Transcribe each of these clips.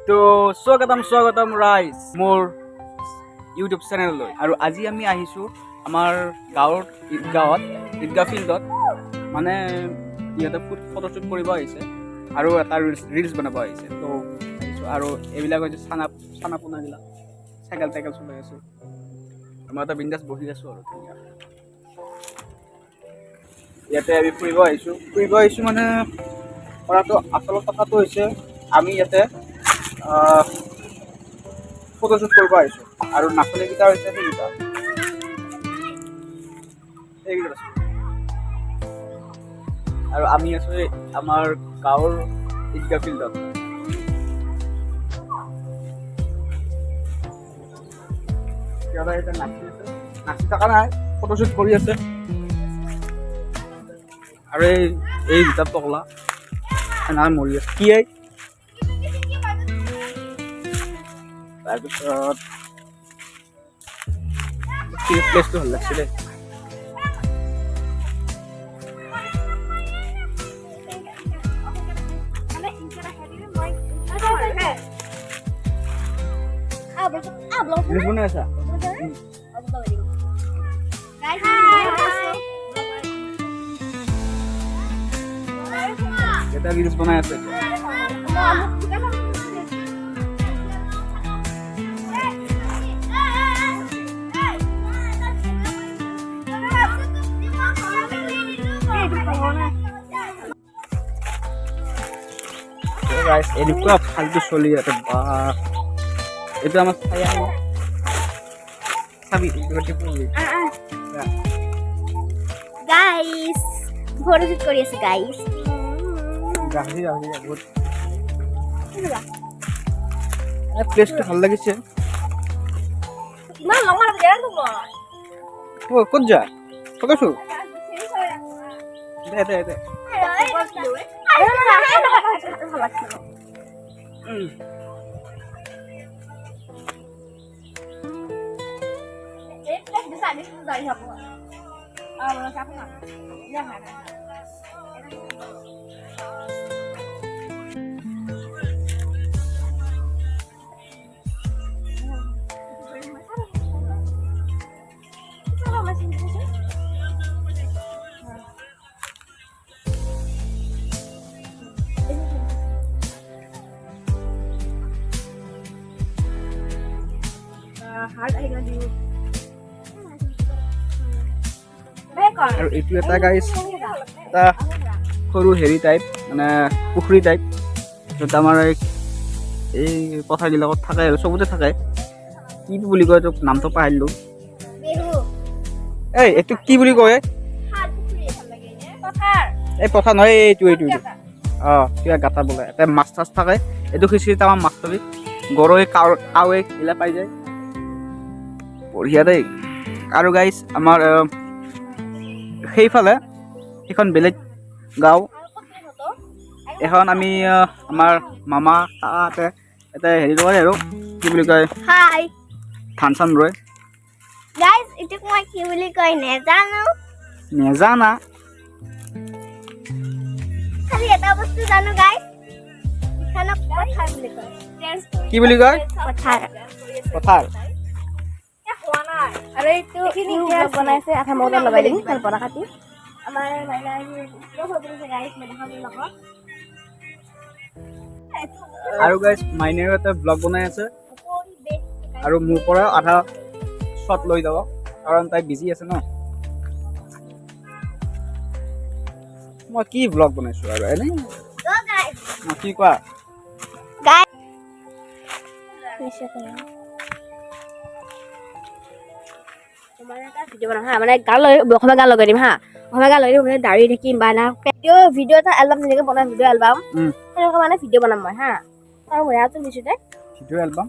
তো স্বাগতম ৰাইজ মোৰ ইউটিউব চেনেললৈ। আৰু আজি আমি আহিছোঁ আমাৰ গাঁৱৰ ঈদগাহ ফিল্ডত, মানে ইহঁতে ফটোশ্বুট কৰিব আহিছে আৰু এটা ৰিলছ বনাব আহিছে। তো আহিছোঁ আৰু এইবিলাক হৈছে চানা পোনাবিলাক চাইকেল চলাই আছোঁ। মই এটা বিন্দাছ বহি আছোঁ আৰু ইয়াতে আমি ফুৰিব আহিছোঁ মানে কৰাটো আচলত কথাটো হৈছে আমি ইয়াতে ফটোশ্বুট কৰিব আহিছোঁ আৰু নাচনীকেইটা হৈছে সেইকেইটা আৰু আমি আছোঁ আমাৰ গাঁৱৰ ঈদগাহ ফিল্ডত। সিহঁতে এতিয়া নাচি থকা নাই, ফটোশ্বুট কৰি আছে। আৰু এই দুটা পগলা সেনেকৈ মৰি আছে কি তাৰপিছত প্লেচটো ভাল লাগছে দেই। বনাই আছা এটা ৰিলছ বনাই আছে। এনেকুৱা ফালতু চলি আছে বা এইটো আমাৰ চাবি গাইস ফটোশুট কৰি আছে গাইস। প্লেচটো ভাল লাগিছে। ক'ত যা ফটোশ্বুট দে আৰু এইটো এটা গাইছ এটা সৰু হেৰি টাইপ, মানে পুখুৰী টাইপ, য'ত আমাৰ এই পথাৰবিলাকত থাকে আৰু চবতে থাকে। কি বুলি কয় তোক নামটো পাহৰিলোঁ। এইটো কি বুলি কয়? এই পথাৰ নহয়, এইটো কিবা গাঁথা বোলে। এটা মাছ চাছ থাকে, এইটো খিচিৰি আমাৰ মাছ পাবি গৰৈ কাৱৈ এইবিলাক পাই যায়। বঢ়িয়া দেই। আৰু গাইছ আমাৰ সেইখন বেলেগ গাঁও। এখন আমি আমাৰ মামা কাকাহঁতে এটা হেৰি কৰে আৰু কি বুলি কয় ধান চান ৰোৱে। গাইস এটাক মই কি বুলি কয় নেজানা। খালি এটা বস্তু জানো গাইস, এখানে পথাৰ বুলি কয়। কি বুলি কয়? পথাৰ। আৰু এইটো বনাইছে আঠা মগজত লগাই দিম খেল পৰা কাটি আমাৰ আৰু গাইছ মাইনেও এটা ব্লগ বনাই আছে আৰু মোৰ পৰা আধা শ্বট লৈ যাব, কাৰণ তাই বিজি আছে ন। মই কি ব্লগ বনাইছো আৰু এনেই কি কোৱা মানে অসমীয়া গান লগাই দিম হা। অসমীয়া গান লগাই দিম মানে দাড়ি থাকিম বা ভিডিঅ' এটা এলবাম যেনেকে বনাম, ভিডিঅ' এলবাম সেনেকুৱা মানে ভিডিঅ' বনাম মই হা। আৰু মই ইয়াতো দিছো দে ভিডিঅ' এলবাম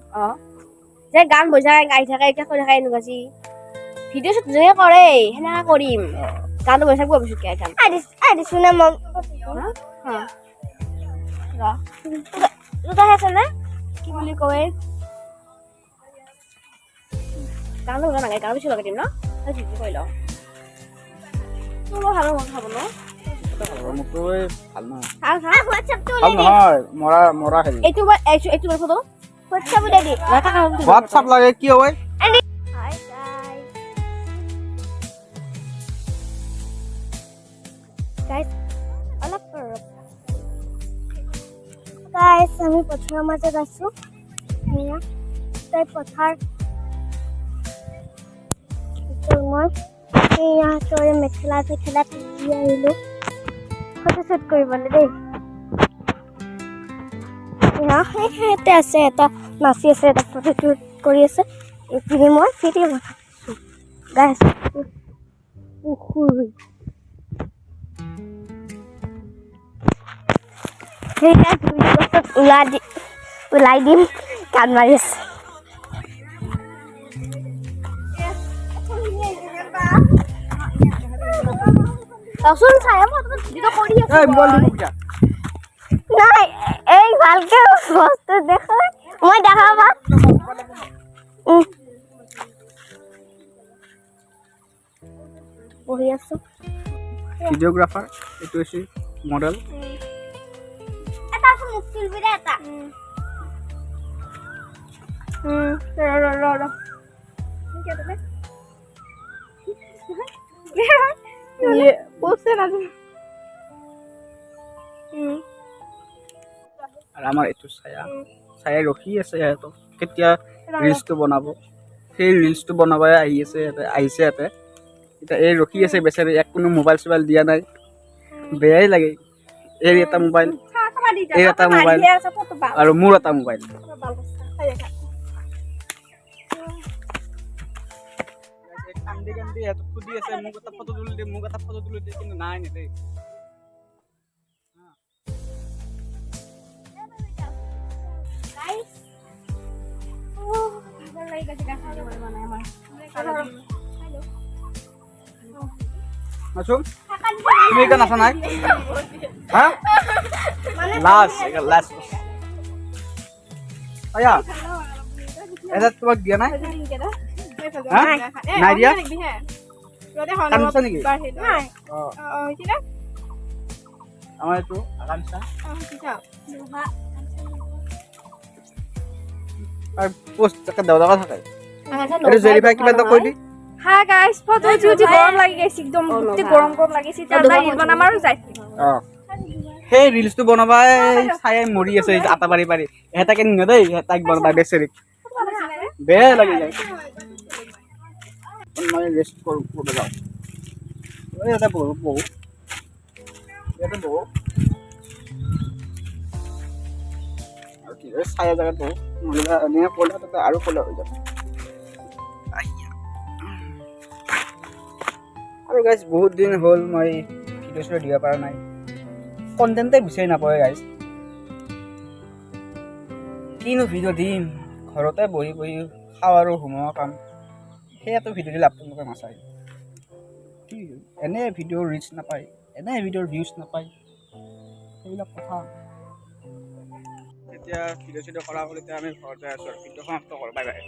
যে গান বজাই গাই থাকে এতিয়া কৈ থাকে এনেকুৱা যি ভিডিঅ' শ্বুট যে কৰে সেনেকা কৰিম। গানটো বজাই থাকিব পিছতকে দিছো না মম দুটা আছে নে কি বুলি কয় গানটো বজা নাগাই গান পিছত লগাই দিম ন। ভিডিঅ' কৰি লওঁ ভাল মন খাব ন। এটা মোৰটো ভাল নহয় ভাল ভাল হোৱাটছএপটো ভাল নহয় মৰা হেৰি এইটো ফটো হোৱাটছএপ উলাই দি হোৱাটছআপ লাগে কি হয় হাই গাইস অলপ গাইস আমি পথাৰৰ মাজত আছো এয়া তাই পথাৰ মই এয়া তোৰ মেখেলা পিন্ধি আহিলো ফটোশ্বুট কৰিবলৈ দেই সেইতে আছে এটা নাচি আছে এটা ফটোশ্বুট কৰি আছে এইখিনি মই ফিৰি গাইছ পুখুৰী সেইটা গছত ওলাই দিম গান মাৰি আছে আসুন ছায়া ফটো দিটো কৰি আছে এই মোবাইল দিব কিয়া নাই এই ভালকে বস্তু দেখা মই দেখাবা বহি আছো ভিডিওগ্ৰাফাৰ এইটো হৈছে মডেল এটা মুস্কিল বিৰে এটা ৰ কি তুমি ये पोस्ट ना আৰু আমাৰ এইটো ছায়া ৰখি আছে ইয়াত কেতিয়া ৰিলছটো বনাব সেই ৰিলছটো বনাবলৈ আহিছে ইয়াতে এতিয়া এই ৰখি আছে বেচাৰি এক কোনো মোবাইল চোবাইল দিয়া নাই বেয়াই লাগে এই এটা মোবাইল আৰু মোৰ এটা মোবাইল কান্দি ইয়াত খুদি আছে মোক এটা ফটো তুলি দে কিন্তু নাই নেদে আছো তুমি এটা নাচা নাই হা লাষ্ট আয়া এটা তোমাক দিয়া নাই নাই দিয়া কান্দিছা নেকি আমাৰ এইটো আকাংক্ষা আর পোস্ট একটা দাও দাও থাকে এটা ভেরিফাই কিবা তো কইলি হ্যাঁ গাইস ফটো উঠি গরম লাগি গেছে একদম বুকতে গরম লাগিছে তাহলে রিল বানামারও যাইছি সেই রিলসটো বনাবাই ছাই মৰি আছে আটা পাৰি এটাকে নিন দেই তাক বনাবা বেচৰি বেয়া লাগি যায় মই রেস্ট করব যাও এটা বহু এটা বহু ওকে ছাই জায়গা বহু নহলে এনে কোলা তো আৰু কোলা হৈ যাব আৰু গাইস বহুত দিন হল মই ভিডিও দিব পৰা নাই কন্টেন্টে বিচাৰি নাপায় গাইস কিনো ভিডিও দিম ঘৰতে বহি খাওঁ আৰু ঘুমোৱা কাম সেইয়াতো ভিডিও দিলে আপোনালোকে নাচায় কি এনে ভিডিঅ'ৰ ৰিচ নাপায় এনে ভিডিঅ'ৰ ভিউজ নাপায় সেইবিলাক কথা এতিয়া ভিডিও কৰা হ'লে আমি ঘৰতে আছোঁ ভিডিঅ' সমাপ্ত কৰোঁ বাই বাই